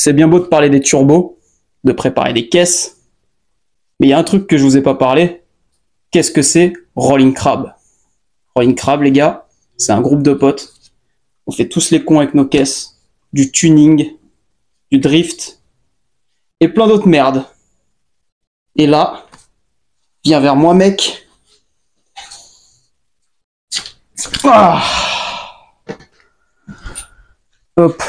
c'est bien beau de parler des turbos, de préparer des caisses, mais il y a un truc que je vous ai pas parlé. Qu'est-ce que c'est Rolling Crab? Rolling Crab, les gars, c'est un groupe de potes. On fait tous les cons avec nos caisses, du tuning, du drift, et plein d'autres merdes. Et là, viens vers moi, mec. Ah. Hop.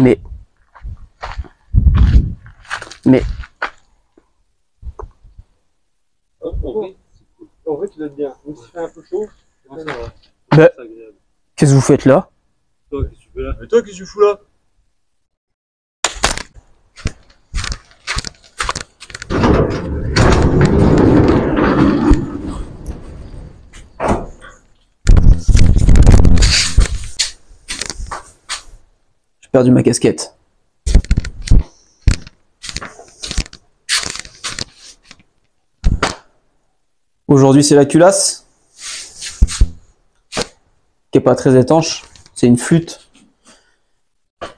Mais En vrai, tu dois être bien. Donc, si fait un peu chaud, ça va. bah, C'est agréable. qu'est-ce que vous faites là? Toi, qu'est-ce que tu fais là? Et toi, qu'est-ce que tu fous là? J'ai perdu ma casquette. Aujourd'hui, c'est la culasse, qui est pas très étanche. C'est une flûte.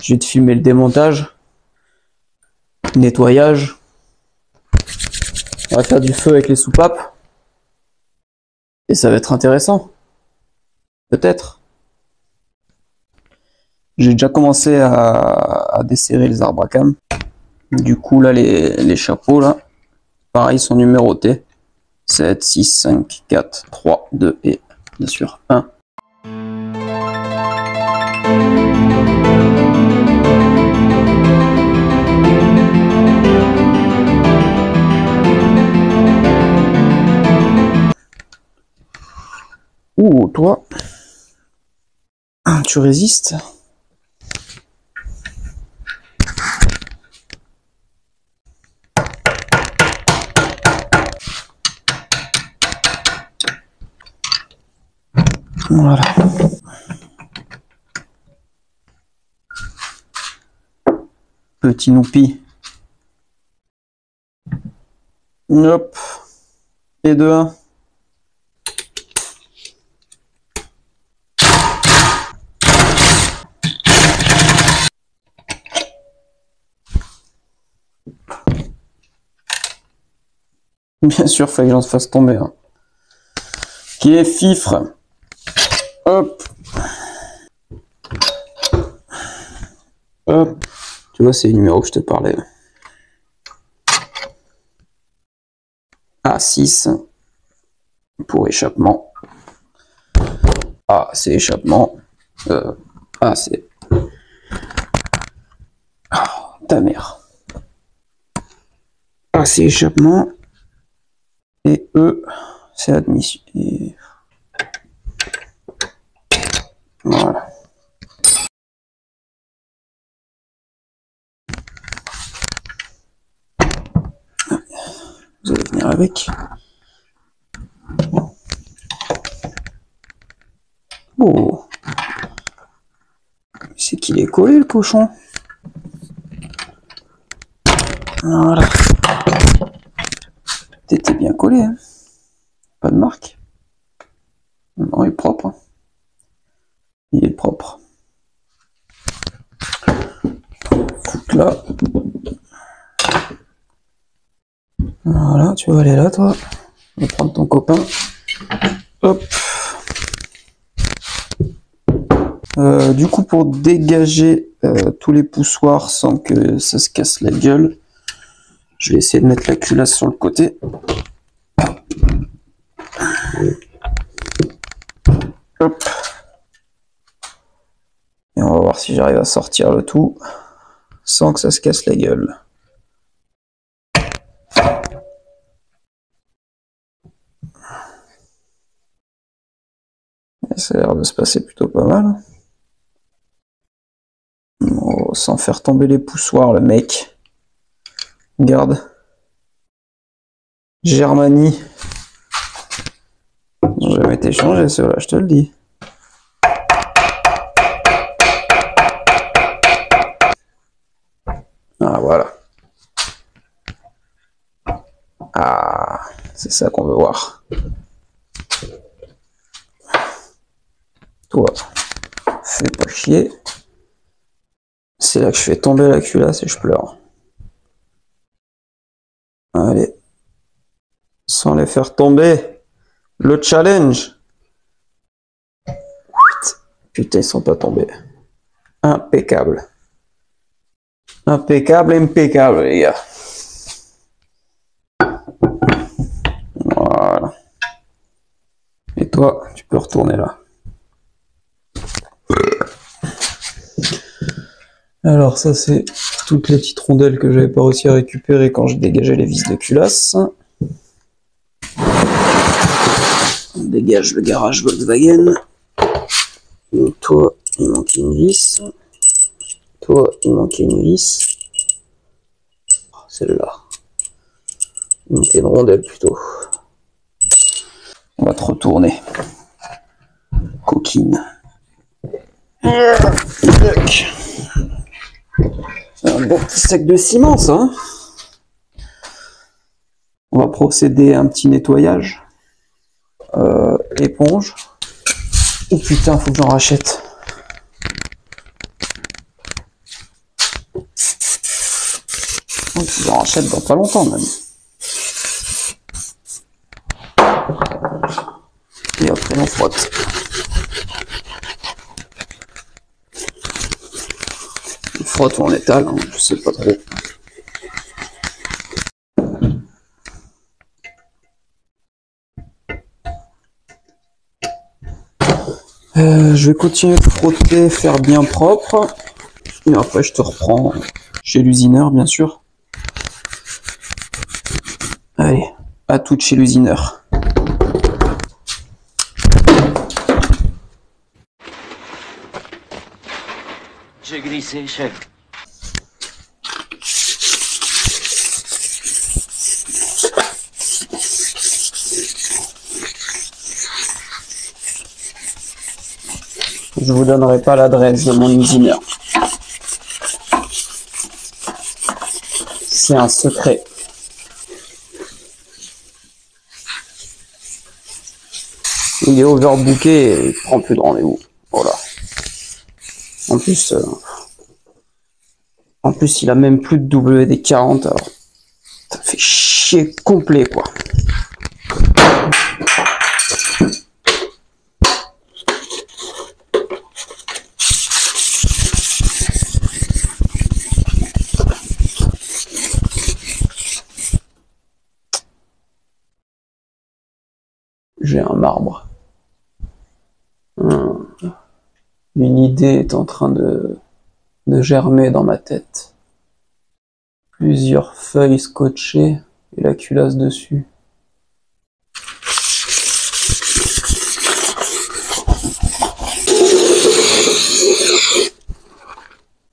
Je vais te filmer le démontage, nettoyage. On va faire du feu avec les soupapes. Et ça va être intéressant. Peut-être. J'ai déjà commencé à desserrer les arbres à cam. Du coup, là, les chapeaux, là, pareil, sont numérotés. 7, 6, 5, 4, 3, 2 et, bien sûr, 1. Ouh, toi, tu résistes. Voilà. Petit noupi. Hop. Et de 1. Bien sûr, fallait que j'en fasse tomber. Hein. Qui est fifre. Hop. Hop. Tu vois, c'est les numéros que je te parlais. A6 pour échappement. A, c'est échappement. A, c'est... Oh, ta mère. A, c'est échappement. Et E, c'est admission. Et... Voilà. Vous allez venir avec. Oh. C'est qu'il est collé, le cochon. Voilà. T'étais bien collé, hein. Pas de marque. Non, il est propre. Hein. Il est propre. Foutre là. Voilà, tu vas aller là, toi. On va prendre ton copain. Hop. Du coup, pour dégager tous les poussoirs sans que ça se casse la gueule, je vais essayer de mettre la culasse sur le côté. Hop. Et on va voir si j'arrive à sortir le tout sans que ça se casse la gueule. Et ça a l'air de se passer plutôt pas mal. Oh, sans faire tomber les poussoirs, le mec. Regarde. Germanie. Ils n'ont jamais été changés, ceux-là, je te le dis. Ah, voilà. Ah, c'est ça qu'on veut voir. toi, fais pas chier. C'est là que je fais tomber la culasse et je pleure. Allez. Sans les faire tomber. Le challenge. Putain, ils sont pas tombés. Impeccable. Impeccable, impeccable, les gars. Voilà. Et toi, tu peux retourner là. Alors ça, c'est toutes les petites rondelles que j'avais pas réussi à récupérer quand je dégageais les vis de culasse. On dégage le garage Volkswagen. Donc toi, il manquait une vis. Toi, il manquait une vis. Celle-là. Il manquait une rondelle plutôt. On va te retourner. Coquine. Un bon petit sac de ciment, ça. Hein. On va procéder à un petit nettoyage. Éponge. Oh putain, faut que j'en rachète. Oh, j'en rachète dans pas longtemps même. Et après on frotte. On frotte ou on étale, hein, je sais pas trop. Je vais continuer de frotter, faire bien propre. Et après je te reprends chez l'usineur bien sûr. Allez, à tout chez l'usineur. J'ai glissé, chef. Je vous donnerai pas l'adresse de mon usineur. C'est un secret. Il est overbooké et il prend plus de rendez-vous. Voilà. En plus, il a même plus de WD-40, alors ça fait chier complet, quoi. J'ai un marbre. Une idée est en train de germer dans ma tête. Plusieurs feuilles scotchées et la culasse dessus.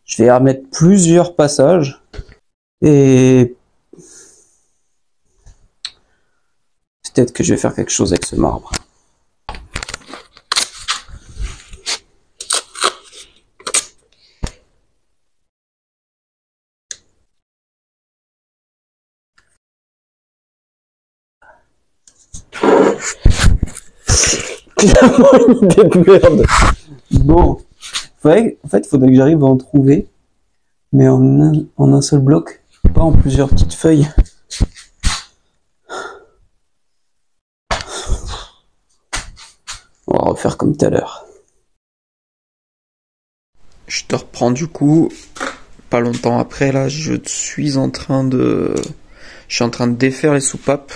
Je vais remettre plusieurs passages et peut-être que je vais faire quelque chose avec ce marbre. Clairement une idée de merde. Bon, en fait, il faudrait que j'arrive à en trouver, mais en un seul bloc, pas en plusieurs petites feuilles. On va refaire comme tout à l'heure. Je te reprends du coup, pas longtemps après, là, je suis en train de défaire les soupapes.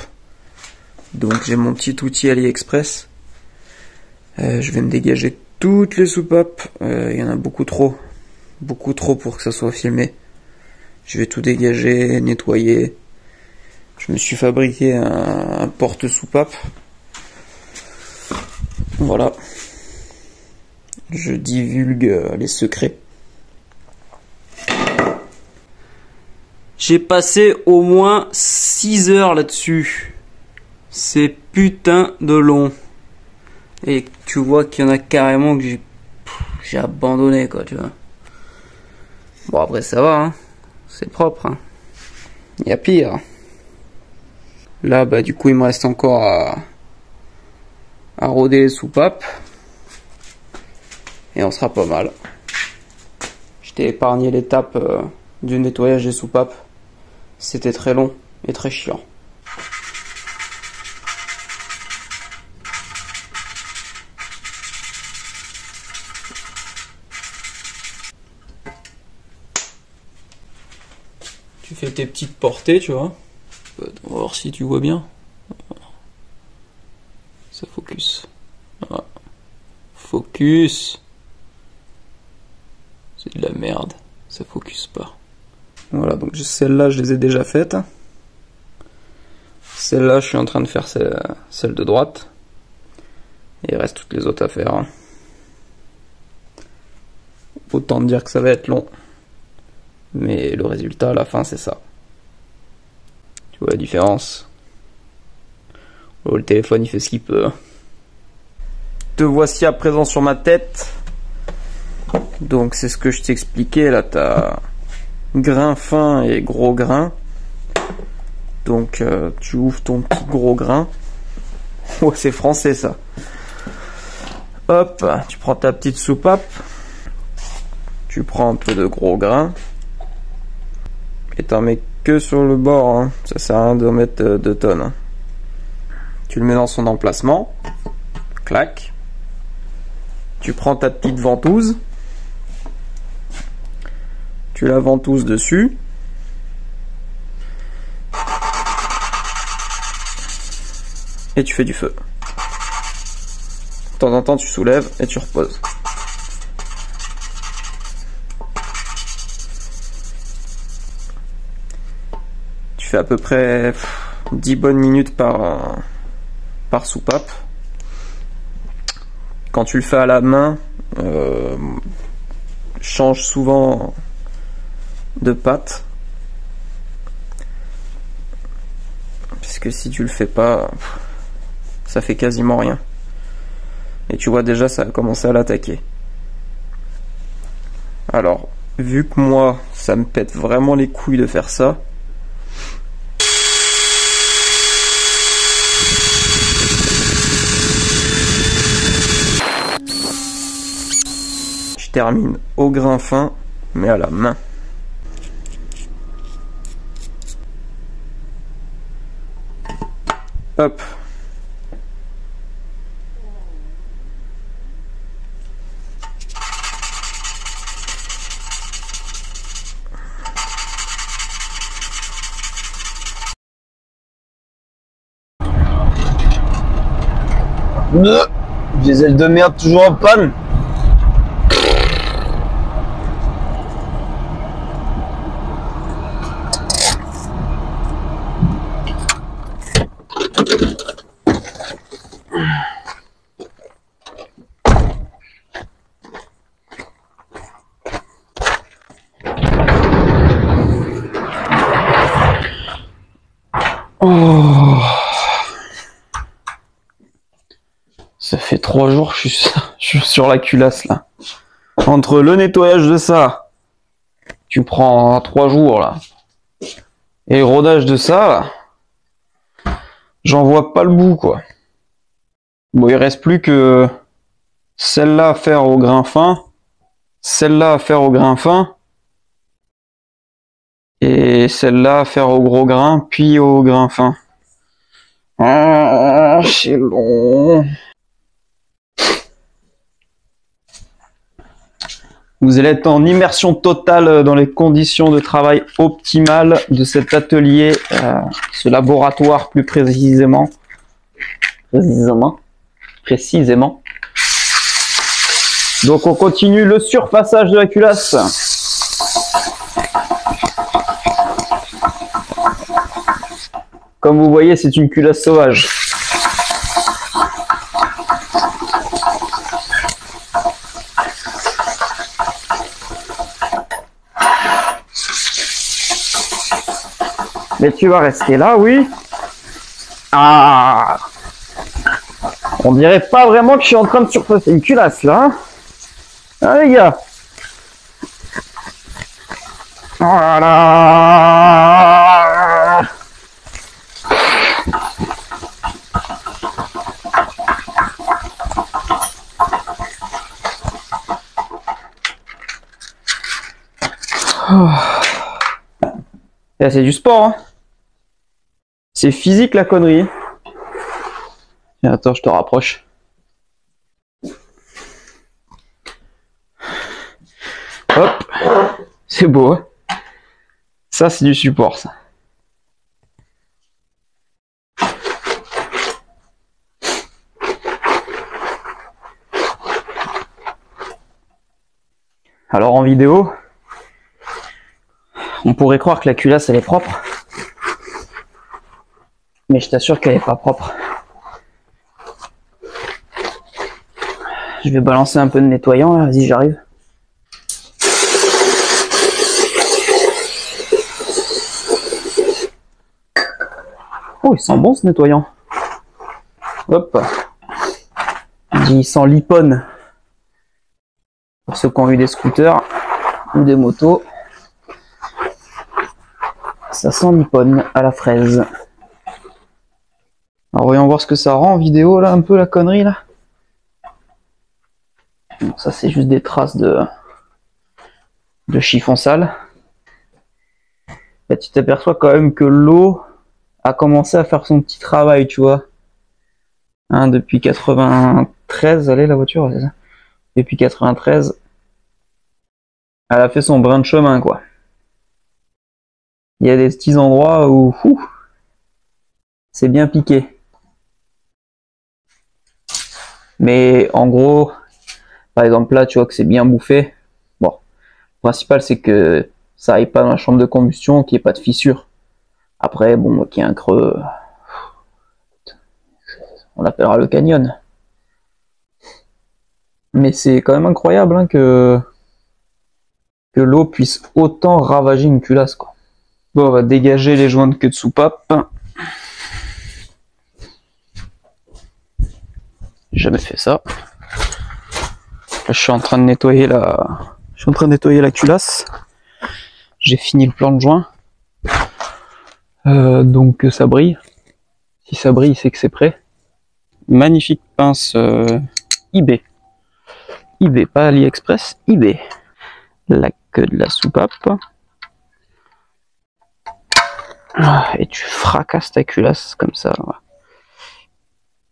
Donc j'ai mon petit outil AliExpress. Je vais me dégager toutes les soupapes. Il y en a beaucoup trop pour que ça soit filmé. Je vais tout dégager, nettoyer. Je me suis fabriqué un porte-soupape. Voilà. Je divulgue les secrets. J'ai passé au moins 6 heures là-dessus. C'est putain de long. Et tu vois qu'il y en a carrément que j'ai abandonné, quoi, tu vois. Bon, après ça va, hein. C'est propre, hein. Il y a pire. Là, bah du coup, il me reste encore à roder les soupapes. et on sera pas mal. Je t'ai épargné l'étape du nettoyage des soupapes. C'était très long et très chiant. Tu fais tes petites portées, tu vois. On va voir si tu vois bien. Ça focus. Voilà. Focus. C'est de la merde. Ça focus pas. Voilà, donc celles-là, je les ai déjà faites. Celle-là, je suis en train de faire celle de droite. Et il reste toutes les autres à faire. Autant dire que ça va être long. Mais le résultat à la fin, c'est ça. Tu vois la différence? Oh, le téléphone, il fait ce qu'il peut. Te voici à présent sur ma tête. Donc c'est ce que je t'expliquais. Là, t'as grain fin et gros grain. Donc tu ouvres ton petit gros grain. Oh, c'est français ça. Hop, tu prends ta petite soupape. Tu prends un peu de gros grain. Et t'en mets que sur le bord, hein. Ça sert à rien de mettre 2 tonnes. Hein. Tu le mets dans son emplacement. Clac. Tu prends ta petite ventouse. Tu la ventouses dessus. Et tu fais du feu. De temps en temps, tu soulèves et tu reposes. Tu fais à peu près 10 bonnes minutes par soupape. Quand tu le fais à la main, change souvent de pâte. Parce que si tu le fais pas, ça fait quasiment rien. Et tu vois déjà, ça a commencé à l'attaquer. Alors, vu que moi, ça me pète vraiment les couilles de faire ça, je termine au grain fin, mais à la main. Hop. Diesel de merde toujours en panne. Oh. Ça fait 3 jours que je suis sur la culasse là. Entre le nettoyage de ça, tu prends 3 jours là, et le rodage de ça, j'en vois pas le bout quoi. Bon, il reste plus que celle-là à faire au grain fin, celle-là à faire au grain fin, et celle-là à faire au gros grain, puis au grain fin. Ah, c'est long. Vous allez être en immersion totale dans les conditions de travail optimales de cet atelier, ce laboratoire plus précisément. Donc on continue le surfaçage de la culasse. Comme vous voyez, c'est une culasse sauvage. Mais tu vas rester là, oui. Ah, on dirait pas vraiment que je suis en train de surfacer une culasse, là. Hein, ah, les gars. Voilà. Et là, c'est du sport, hein. C'est physique la connerie. Et attends, je te rapproche. Hop, c'est beau, hein. Ça, c'est du support, ça. Alors en vidéo, on pourrait croire que la culasse elle est propre, mais je t'assure qu'elle est pas propre. Je vais balancer un peu de nettoyant là, vas-y j'arrive. Oh, il sent bon ce nettoyant. Hop. Il sent l'iPhone. Pour ceux qui ont eu des scooters ou des motos, ça sent l'iPhone à la fraise. Alors voyons voir ce que ça rend en vidéo là, un peu la connerie là. Bon, ça c'est juste des traces de chiffon sale. Là, tu t'aperçois quand même que l'eau a commencé à faire son petit travail, tu vois. Hein, depuis 93, allez la voiture, c'est ça. Depuis 93, elle a fait son brin de chemin, quoi. Il y a des petits endroits où c'est bien piqué. Mais en gros, par exemple là, tu vois que c'est bien bouffé. Bon, le principal c'est que ça aille pas dans la chambre de combustion, qu'il n'y ait pas de fissure. Après, bon, qu'il y ait un creux, on l'appellera le canyon. Mais c'est quand même incroyable hein, que l'eau puisse autant ravager une culasse, quoi. Bon, on va dégager les joints de queue de soupape. J'ai jamais fait ça. Là, je suis en train de nettoyer la culasse. J'ai fini le plan de joint. Donc ça brille. Si ça brille, c'est que c'est prêt. Magnifique pince eBay. eBay, pas AliExpress, eBay. La queue de la soupape. Et tu fracasses ta culasse comme ça.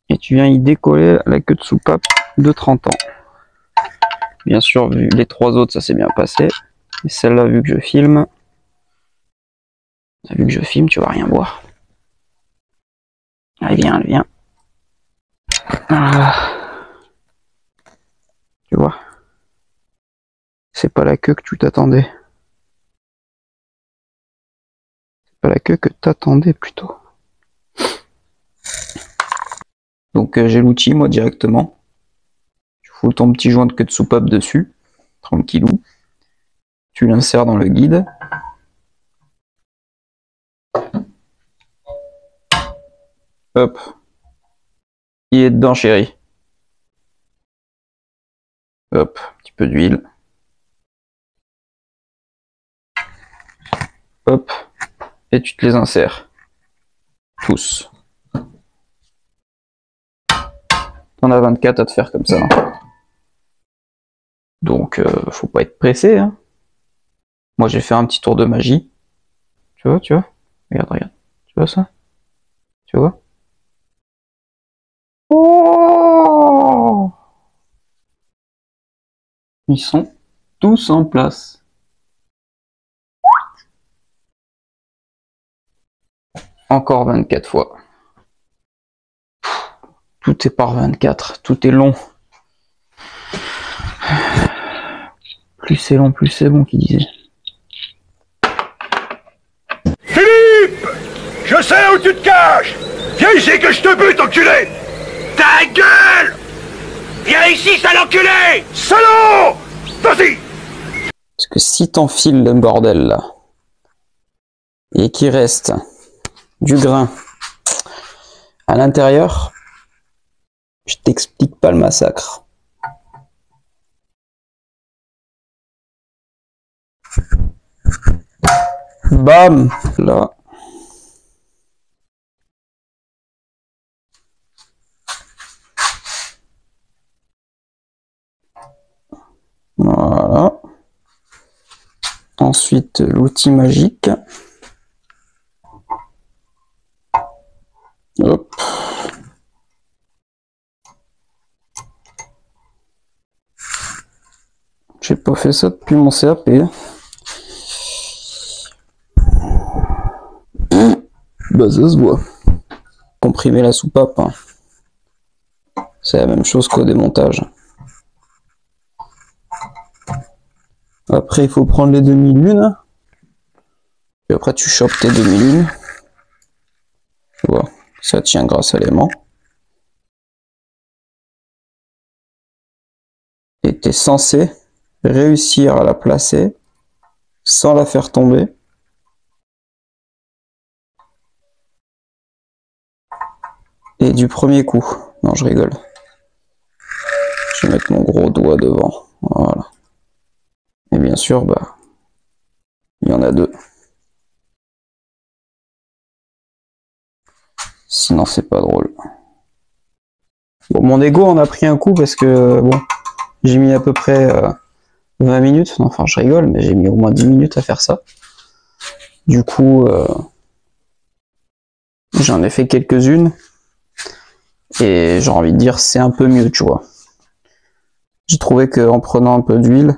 Et tu viens y décoller la queue de soupape de 30 ans. Bien sûr, vu les trois autres, ça s'est bien passé. Et celle-là, vu que je filme, tu vas rien voir. Elle vient. Tu vois, c'est pas la queue que tu t'attendais. C'est pas la queue que t'attendais plutôt. Donc j'ai l'outil moi directement. Tu fous ton petit joint de queue de soupape dessus, tranquillou. Tu l'insères dans le guide. Hop. Il est dedans, chérie. Hop, un petit peu d'huile. Hop. Et tu te les insères. Tous. T'en as 24 à te faire comme ça. Donc, faut pas être pressé. Hein. Moi, j'ai fait un petit tour de magie. Tu vois. Regarde. Tu vois ça? Tu vois? Oh! Ils sont tous en place. Encore 24 fois. Tout est par 24. Tout est long. Plus c'est long, plus c'est bon, qui disait. Philippe! Je sais où tu te caches! Viens ici que je te bute, enculé! Ta gueule! Viens ici, sale enculé! Salaud! Vas-y! Parce que si t'enfiles le bordel là, et qu'il reste du grain à l'intérieur, je t'explique pas le massacre. Bam! Là. Voilà. Ensuite, l'outil magique. J'ai pas fait ça depuis mon CAP. Bah ça se voit. Comprimer la soupape, hein. C'est la même chose qu'au démontage. Après il faut prendre les demi-lunes. Puis après tu chopes tes demi-lunes. Tu vois, ça tient grâce à l'aimant. Et t'es censé réussir à la placer sans la faire tomber. Et du premier coup. Non, je rigole. Je vais mettre mon gros doigt devant. Voilà. Et bien sûr, bah, il y en a deux. Sinon, c'est pas drôle. Bon, mon ego en a pris un coup parce que, bon, j'ai mis à peu près 20 minutes. Enfin, je rigole, mais j'ai mis au moins 10 minutes à faire ça. Du coup, j'en ai fait quelques-unes. Et j'ai envie de dire, c'est un peu mieux, tu vois. J'ai trouvé qu'en prenant un peu d'huile,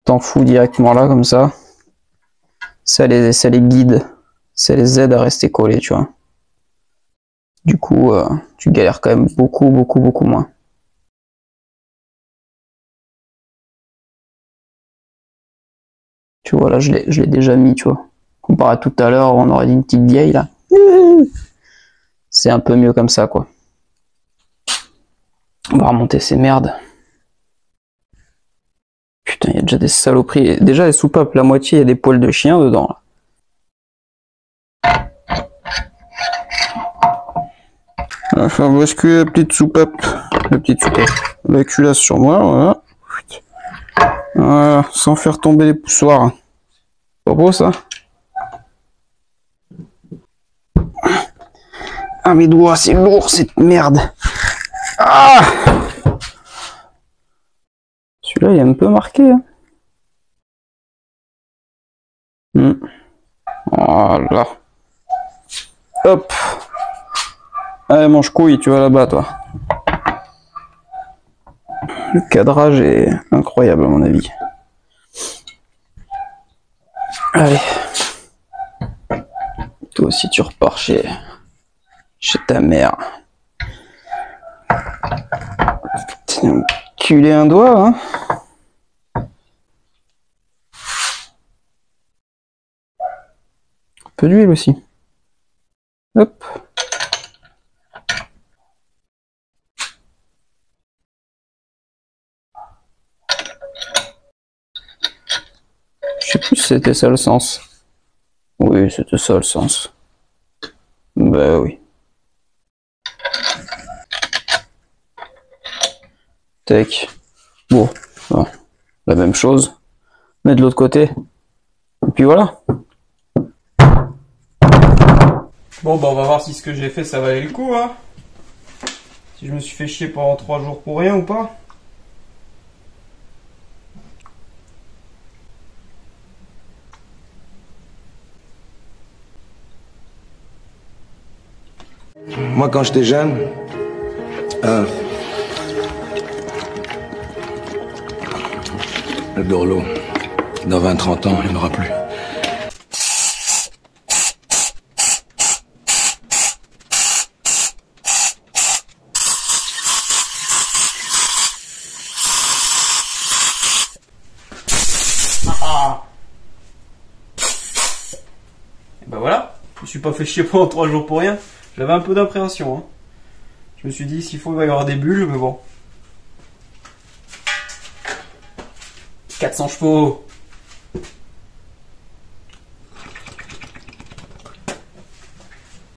t'en fous directement là, comme ça les guide, ça les aide à rester collés, tu vois. Du coup, tu galères quand même beaucoup moins. Tu vois, là, je l'ai déjà mis, tu vois. Comparé à tout à l'heure, on aurait dit une petite vieille, là. C'est un peu mieux comme ça, quoi. On va remonter ces merdes. Putain, il y a déjà des saloperies. Déjà, les soupapes, la moitié, il y a des poils de chien dedans, là. On va faire basculer la petite soupape. La culasse sur moi, voilà. Voilà, sans faire tomber les poussoirs. Pas beau, ça? Ah, mes doigts, c'est lourd, cette merde. Ah! Celui-là, il est un peu marqué, hein. Voilà. Hop. Allez, mange couille, tu vas là-bas, toi. Le cadrage est incroyable, à mon avis. Allez. Toi aussi, tu repars chez ta mère. Putain, culer un doigt, hein. Un peu d'huile aussi. Hop. Je sais plus si c'était ça le sens. Oui, c'était ça le sens. Bah oui. Tac. Bon, la même chose. Mais de l'autre côté. Et puis voilà. Bon, bah on va voir si ce que j'ai fait ça valait le coup, hein. Si je me suis fait chier pendant 3 jours pour rien ou pas. Moi, quand j'étais jeune, le Dorlo, dans 20-30 ans, il n'y en aura plus. Et bah voilà, je me suis pas fait chier pendant 3 jours pour rien. J'avais un peu d'appréhension, hein. Je me suis dit, s'il faut, il va y avoir des bulles, mais bon. 400 chevaux.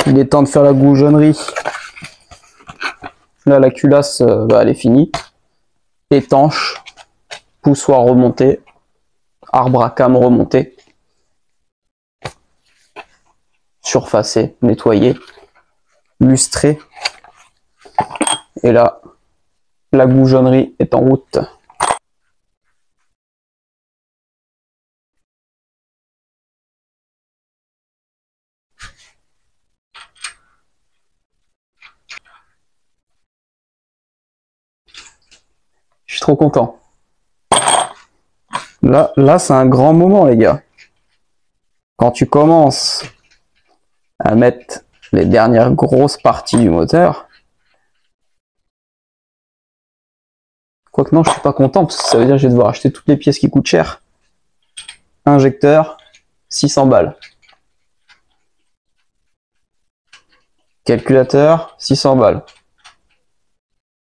Il est temps de faire la goujonnerie. Là, la culasse, elle est finie. Étanche. Poussoir remonté. Arbre à cam remonté. Surfacé, nettoyé. Lustré. Et là, la goujonnerie est en route. Je suis trop content. Là c'est un grand moment, les gars. Quand tu commences à mettre les dernières grosses parties du moteur. Quoique non, je suis pas content parce que ça veut dire que je vais devoir acheter toutes les pièces qui coûtent cher. Injecteur, 600 balles. Calculateur, 600 balles.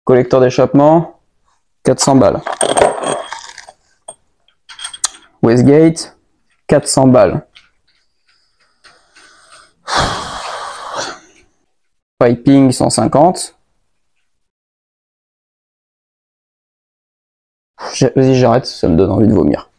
Collecteur d'échappement, 400 balles. Westgate, 400 balles. Piping, 150. Vas-y, j'arrête, ça me donne envie de vomir.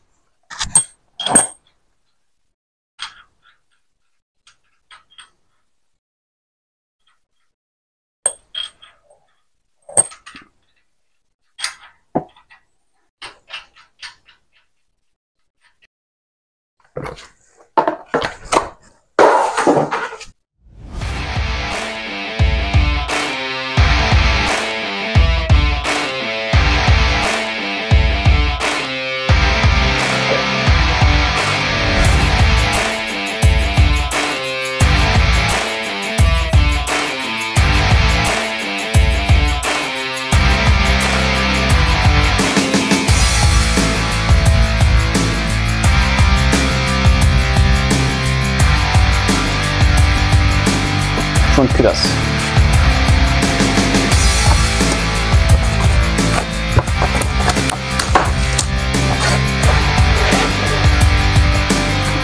De culasse.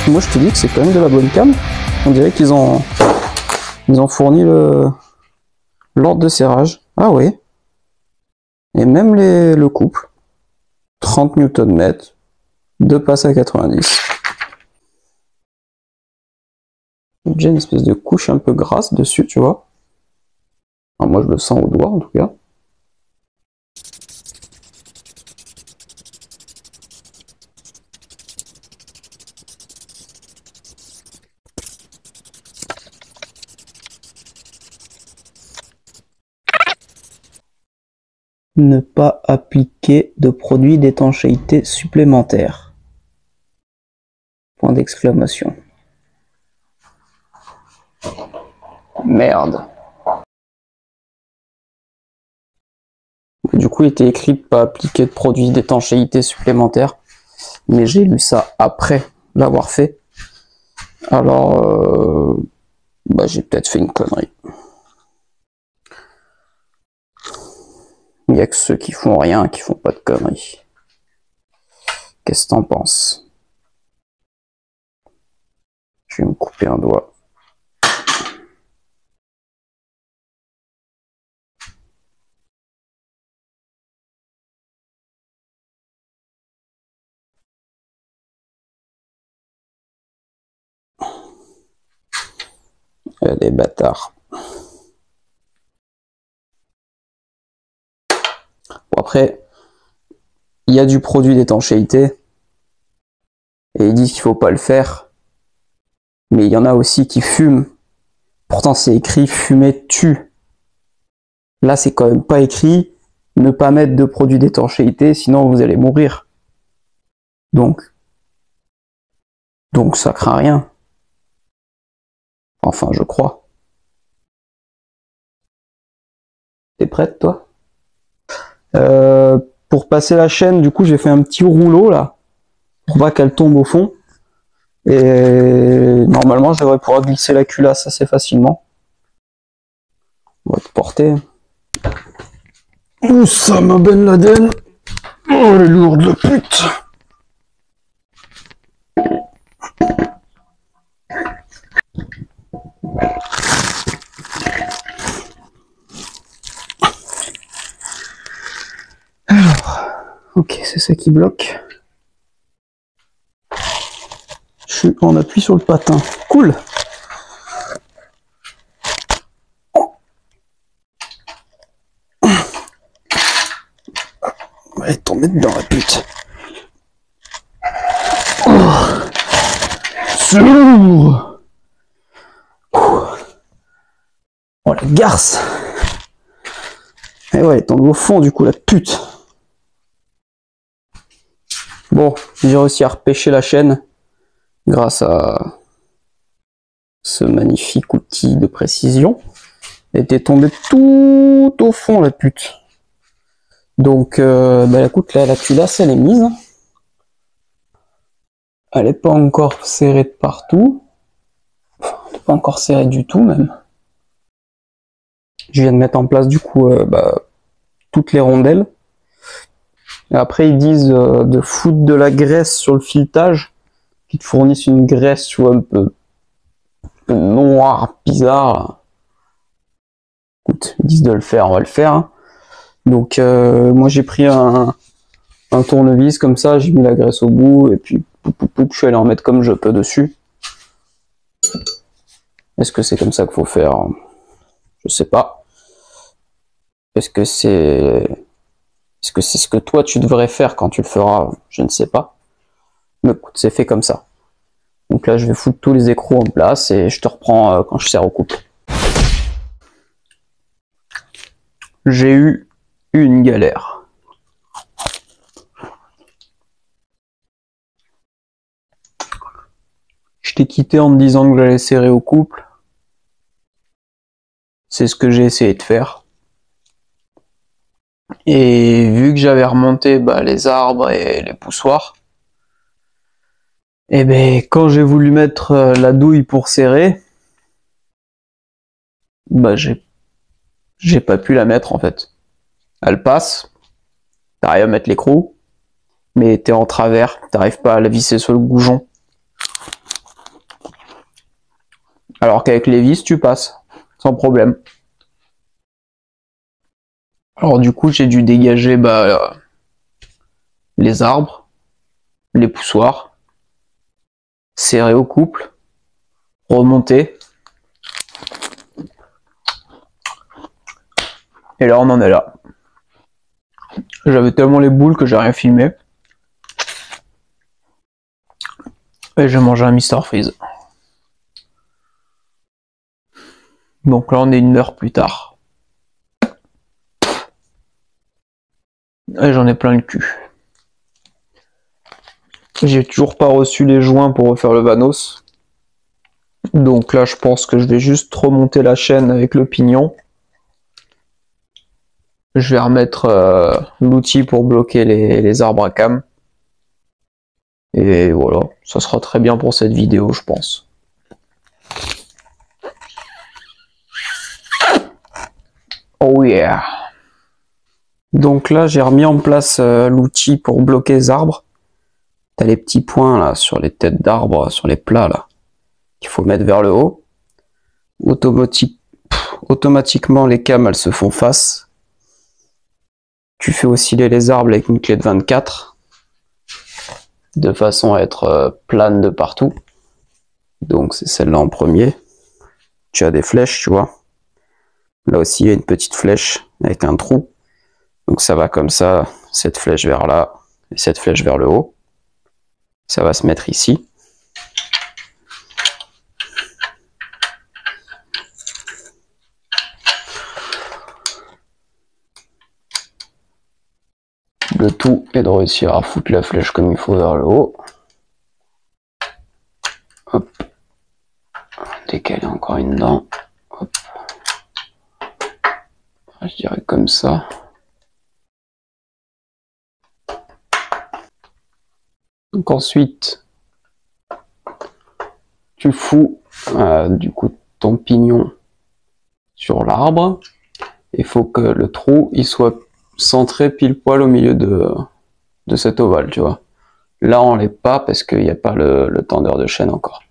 Moi je te dis que c'est quand même de la bonne cam. On dirait qu'ils ont fourni l'ordre de serrage. Ah oui. Et même le couple. 30 Nm, 2 passes à 90. J'ai une espèce de couche un peu grasse dessus, tu vois. Enfin, moi je le sens au doigt en tout cas. Ne pas appliquer de produits d'étanchéité supplémentaires. Point d'exclamation. Merde. Du coup, il était écrit pas appliquer de produits d'étanchéité supplémentaires. Mais j'ai lu ça après l'avoir fait. Alors, j'ai peut-être fait une connerie. Il n'y a que ceux qui font rien, qui font pas de conneries. Qu'est-ce que t'en penses? Je vais me couper un doigt. Les bâtards. Bon, après, il y a du produit d'étanchéité et ils disent qu'il faut pas le faire, mais il y en a aussi qui fument. Pourtant, c'est écrit fumer tue. Là, c'est quand même pas écrit ne pas mettre de produit d'étanchéité, sinon vous allez mourir. Donc ça craint rien. Enfin, je crois. T'es prête, toi? Pour passer la chaîne, du coup, j'ai fait un petit rouleau, là, pour pas qu'elle tombe au fond. Et normalement, je devrais pouvoir glisser la culasse assez facilement. On va te porter. Oussama Ben Laden. Oh, les lourdes de pute. Alors, ok, c'est ça qui bloque. Je suis en appui sur le patin. Cool. Allez, tomber dedans la pute. Oh. C'est lourd. Oh la garce. Et ouais, elle tombe au fond du coup la pute. Bon, j'ai réussi à repêcher la chaîne grâce à ce magnifique outil de précision. Elle était tombée tout au fond, la pute. Donc, écoute, là, la culasse, elle est mise. Elle est pas encore serrée de partout. Enfin, elle est pas encore serrée du tout, même. Je viens de mettre en place, du coup, toutes les rondelles. Et après, ils disent de foutre de la graisse sur le filetage, qui te fournissent une graisse, tu vois, un peu noire, bizarre. Écoute, ils disent de le faire, on va le faire. Hein. Donc, moi, j'ai pris un tournevis comme ça, j'ai mis la graisse au bout, et puis, je suis allé en mettre comme je peux dessus. Est-ce que c'est comme ça qu'il faut faire? Je sais pas. Est-ce que c'est ce que toi tu devrais faire quand tu le feras? Je ne sais pas. Mais écoute, c'est fait comme ça. Donc là, je vais foutre tous les écrous en place et je te reprends quand je serre au couple. J'ai eu une galère. Je t'ai quitté en te disant que j'allais serrer au couple. C'est ce que j'ai essayé de faire. Et vu que j'avais remonté les arbres et les poussoirs, et ben quand j'ai voulu mettre la douille pour serrer, j'ai pas pu la mettre en fait. Elle passe, t'arrives à mettre l'écrou, mais t'es en travers, t'arrives pas à la visser sur le goujon. Alors qu'avec les vis, tu passes, sans problème. Alors du coup, j'ai dû dégager les arbres, les poussoirs, serrer au couple, remonter. Et là, on en est là. J'avais tellement les boules que j'ai rien filmé. Et j'ai mangé un Mr Freeze. Donc là, on est 1 heure plus tard. Et j'en ai plein le cul. J'ai toujours pas reçu les joints pour refaire le Vanos. Donc là, je pense que je vais juste remonter la chaîne avec le pignon. Je vais remettre l'outil pour bloquer les arbres à cam. Et voilà, ça sera très bien pour cette vidéo, je pense. Oh yeah! Donc là, j'ai remis en place l'outil pour bloquer les arbres. T'as les petits points là sur les têtes d'arbres, sur les plats là, qu'il faut mettre vers le haut. Automatiquement, les cams elles se font face. Tu fais osciller les arbres avec une clé de 24 de façon à être plane de partout. Donc c'est celle-là en premier. Tu as des flèches, tu vois. Là aussi, il y a une petite flèche avec un trou. Donc ça va comme ça, cette flèche vers là et cette flèche vers le haut. Ça va se mettre ici. Le tout est de réussir à foutre la flèche comme il faut vers le haut. Hop. Décaler encore une dent. Hop. Je dirais comme ça. Donc ensuite, tu fous du coup ton pignon sur l'arbre. Il faut que le trou il soit centré pile poil au milieu de cet ovale, tu vois. Là on l'est pas parce qu'il n'y a pas le tendeur de chaîne encore.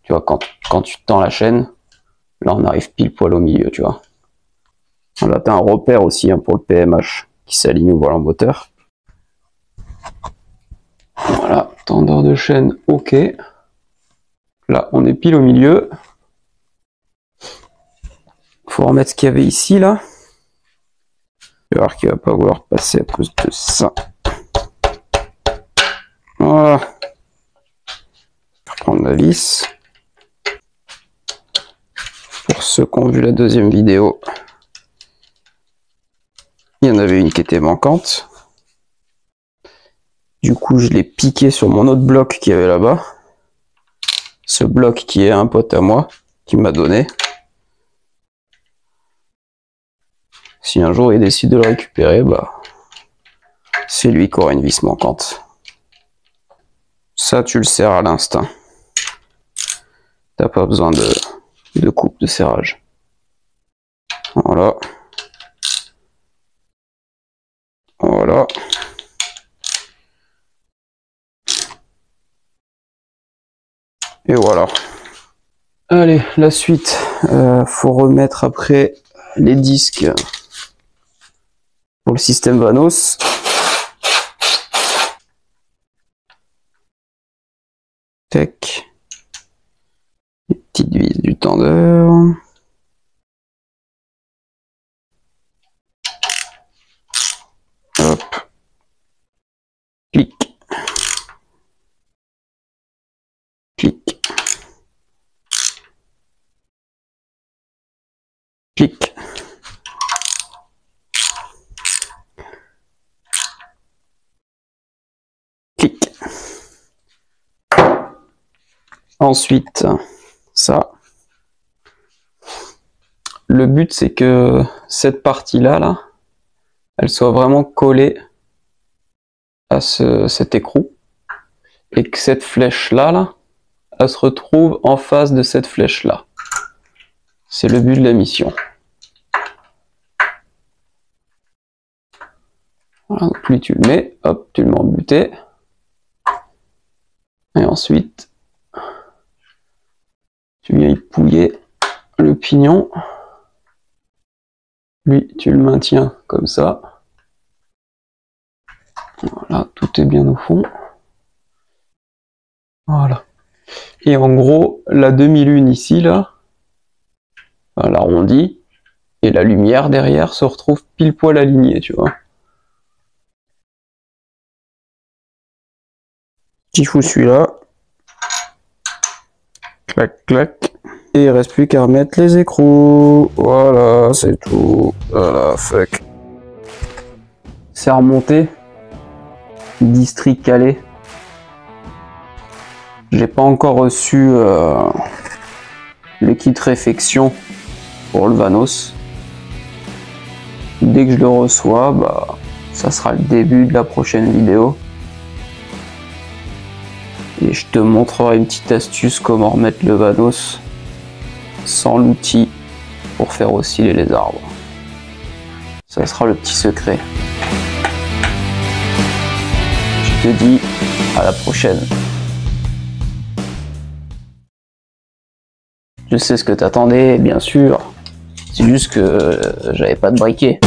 Tu vois, quand tu tends la chaîne, là on arrive pile poil au milieu, tu vois. Là t'as un repère aussi pour le PMH qui s'aligne au volant moteur. Voilà, tendeur de chaîne, ok. Là, on est pile au milieu. Faut remettre ce qu'il y avait ici, là. Je vais voir qu'il va pas vouloir passer à cause de ça. Voilà. Je vais prendre la vis. Pour ceux qui ont vu la deuxième vidéo, il y en avait une qui était manquante. Du coup, je l'ai piqué sur mon autre bloc qui avait là-bas. Ce bloc qui est un pote à moi, qui m'a donné. Si un jour il décide de le récupérer, bah, c'est lui qui aura une vis manquante. Ça, tu le serres à l'instinct. T'as pas besoin de coupe de serrage. Voilà. Voilà. Et voilà. Allez, la suite. Faut remettre après les disques pour le système Vanos. Tac. Les petites vis du tendeur. Hop. Clic. Clic. Clic. Clic. Ensuite, ça. Le but, c'est que cette partie-là, là, elle soit vraiment collée à cet écrou. Et que cette flèche-là, là, elle se retrouve en face de cette flèche-là. C'est le but de la mission. Voilà, donc plus tu le mets, hop, tu le mets en butée. Et ensuite, tu viens y pouiller le pignon. Lui, tu le maintiens comme ça. Voilà, tout est bien au fond. Voilà. Et en gros, la demi-lune ici, là, l'arrondi, et la lumière derrière se retrouve pile poil alignée, tu vois. Petit fou celui-là. Clac, clac. Et il reste plus qu'à remettre les écrous. Voilà, c'est tout. Voilà, fuck. C'est remonté. District calé. J'ai pas encore reçu le kit réfection pour le Vanos. Dès que je le reçois, bah, ça sera le début de la prochaine vidéo. Et je te montrerai une petite astuce comment remettre le Vanos sans l'outil pour faire osciller les arbres. Ça sera le petit secret. Je te dis à la prochaine. Je sais ce que t'attendais, bien sûr. C'est juste que j'avais pas de briquet.